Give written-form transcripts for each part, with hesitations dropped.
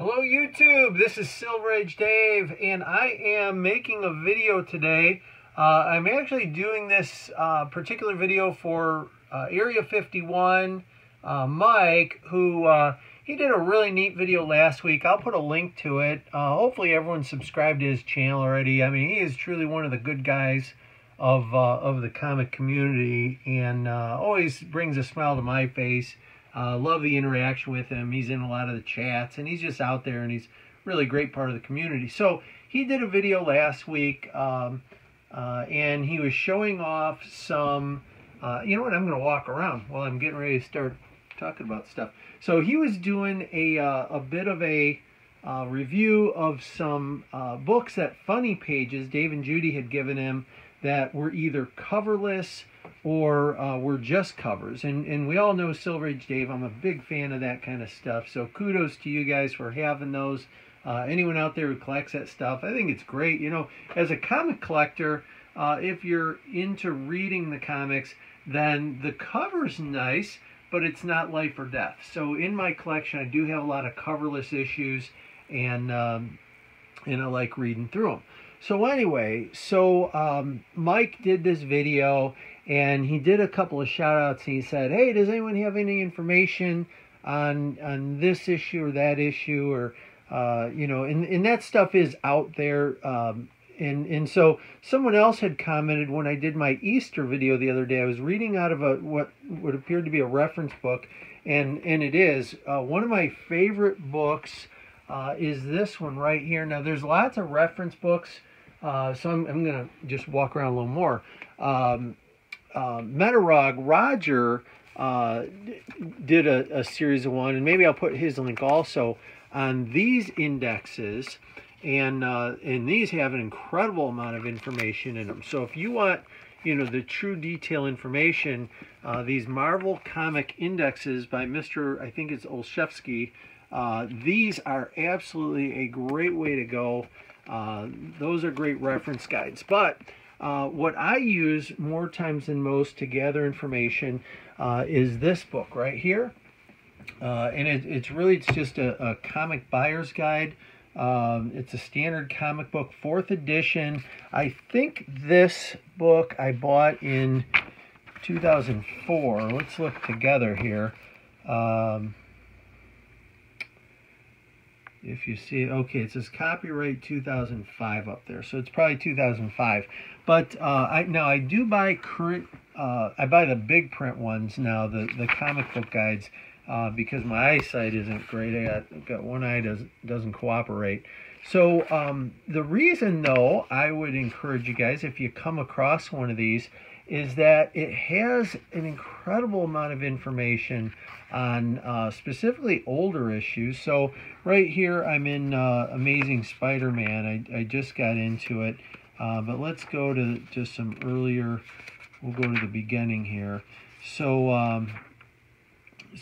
Hello YouTube, this is Silver Age Dave, and I am making a video today. I'm actually doing this particular video for Area 51 Mike, who he did a really neat video last week. I'll put a link to it. Hopefully everyone's subscribed to his channel already. I mean, he is truly one of the good guys of the comic community, and always brings a smile to my face. Love the interaction with him. He's in a lot of the chats, and he's just out there, and he's really a great part of the community. So he did a video last week, and he was showing off some, you know what, I'm going to walk around while I'm getting ready to start talking about stuff. So he was doing a bit of a review of some books that Funny Pages, Dave and Judy, had given him that were either coverless or were just covers. And we all know Silver Age Dave. I'm a big fan of that kind of stuff. So kudos to you guys for having those. Anyone out there who collects that stuff, I think it's great. You know, as a comic collector, if you're into reading the comics, then the cover's nice, but it's not life or death. So in my collection, I do have a lot of coverless issues, and I like reading through them. So anyway, Mike did this video, and he did a couple of shout outs. He said, hey, does anyone have any information on this issue or that issue, or you know, and that stuff is out there. And so someone else had commented when I did my Easter video the other day. I was reading out of what would appear to be a reference book, and it is one of my favorite books. Is this one right here. Now there's lots of reference books, so I'm gonna just walk around a little more. Metarog Roger did a series of one, and maybe I'll put his link also on these indexes, and these have an incredible amount of information in them. So if you want, you know, the true detail information, these Marvel comic indexes by Mr. I think it's Olszewski, these are absolutely a great way to go. Those are great reference guides. But what I use more times than most to gather information is this book right here. And it's just a comic buyer's guide. It's a standard comic book, 4th edition. I think this book I bought in 2004. Let's look together here. If you see, okay, it says copyright 2005 up there, so it's probably 2005. But I do buy current. I buy the big print ones now, the comic book guides, because my eyesight isn't great. I got one eye doesn't cooperate. So the reason, though, I would encourage you guys, if you come across one of these, is that it has an incredible amount of information on specifically older issues. So right here I'm in Amazing Spider-Man. I just got into it, but let's go to just some earlier. We'll go to the beginning here. So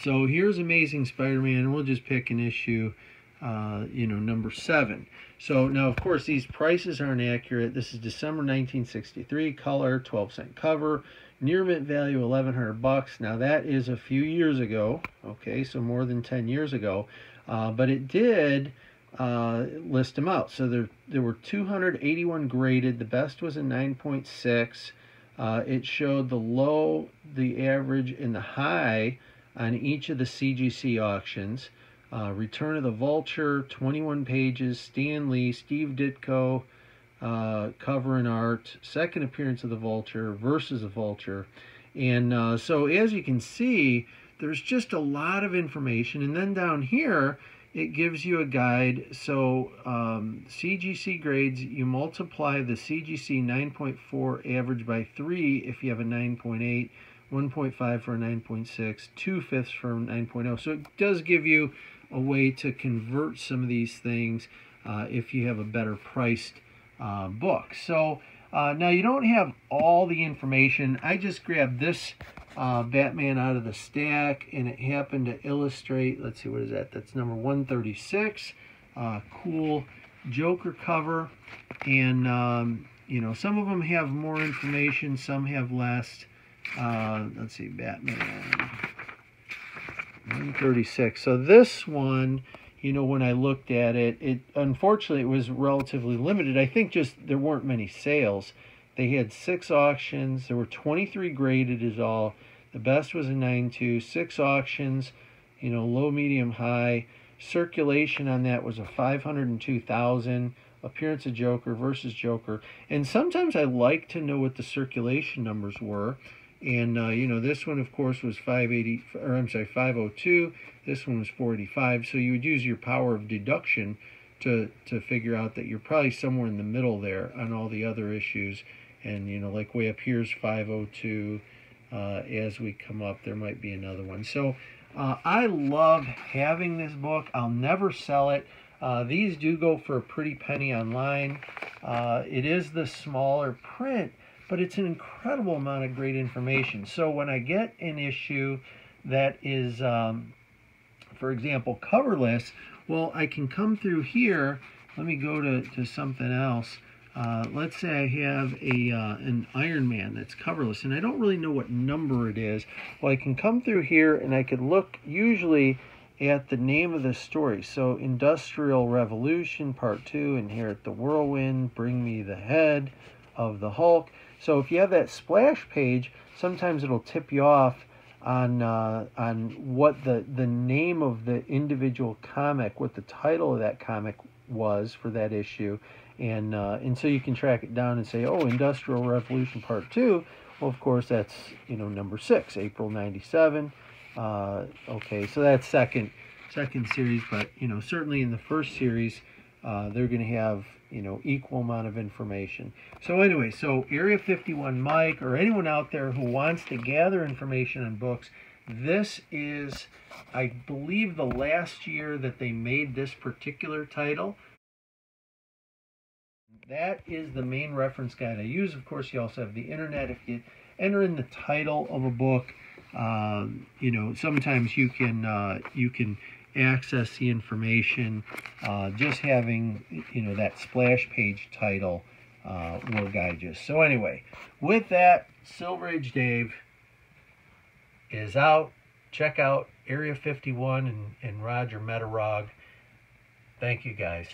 so here's Amazing Spider-Man, and we'll just pick an issue, you know, number 7. So now, of course, these prices aren't accurate. This is December 1963, color, 12-cent cover, near mint value $1,100. Now that is a few years ago. Okay, so more than 10 years ago, but it did list them out. So there were 281 graded. The best was a 9.6. It showed the low, the average, and the high on each of the CGC auctions. Return of the Vulture, 21 pages, Stan Lee, Steve Ditko, cover and art, second appearance of the Vulture versus the Vulture. And so as you can see, there's just a lot of information. And then down here, it gives you a guide. So CGC grades, you multiply the CGC 9.4 average by 3 if you have a 9.8, 1.5 for a 9.6, 2/5 for a 9.0. So it does give you a way to convert some of these things if you have a better priced book. So now you don't have all the information. I just grabbed this Batman out of the stack, and it happened to illustrate, let's see, what is that? That's number 136. Cool Joker cover. And, you know, some of them have more information, some have less. Let's see, Batman 136. So this one you know, when I looked at it, unfortunately it was relatively limited. I think just there weren't many sales. They had 6 auctions. There were 23 graded is all. The best was a 9.2. 6 auctions, you know, low, medium, high. Circulation on that was a 502,000. Appearance of Joker versus Joker. And sometimes I like to know what the circulation numbers were. And, you know, this one, of course, was 502. This one was 485. So you would use your power of deduction to figure out that you're probably somewhere in the middle there on all the other issues. And, you know, like way up here's 502. As we come up, there might be another one. So I love having this book. I'll never sell it. These do go for a pretty penny online. It is the smaller print, but it's an incredible amount of great information. So when I get an issue that is, for example, coverless, well, I can come through here. Let me go to something else. Let's say I have an Iron Man that's coverless, and I don't really know what number it is. Well, I can come through here, and I could look usually at the name of the story. So Industrial Revolution Part 2, and here at the Whirlwind, Bring Me the Head of the Hulk. So if you have that splash page, sometimes it'll tip you off on what the name of the individual comic, what the title of that comic was for that issue. And so you can track it down and say, oh, Industrial Revolution Part 2. Well, of course, that's, you know, number 6, April 97. Okay, so that's second series, but, you know, certainly in the first series, they're going to have, you know, equal amount of information. So anyway, so Area 51 Mike, or anyone out there who wants to gather information on books, this is, I believe, the last year that they made this particular title. That is the main reference guide I use. Of course, you also have the internet. If you enter in the title of a book, you know, sometimes you can access the information. Just having, you know, that splash page title will guide you. So anyway, with that, Silver Age Dave is out. Check out Area 51 and Roger Metarog. Thank you, guys.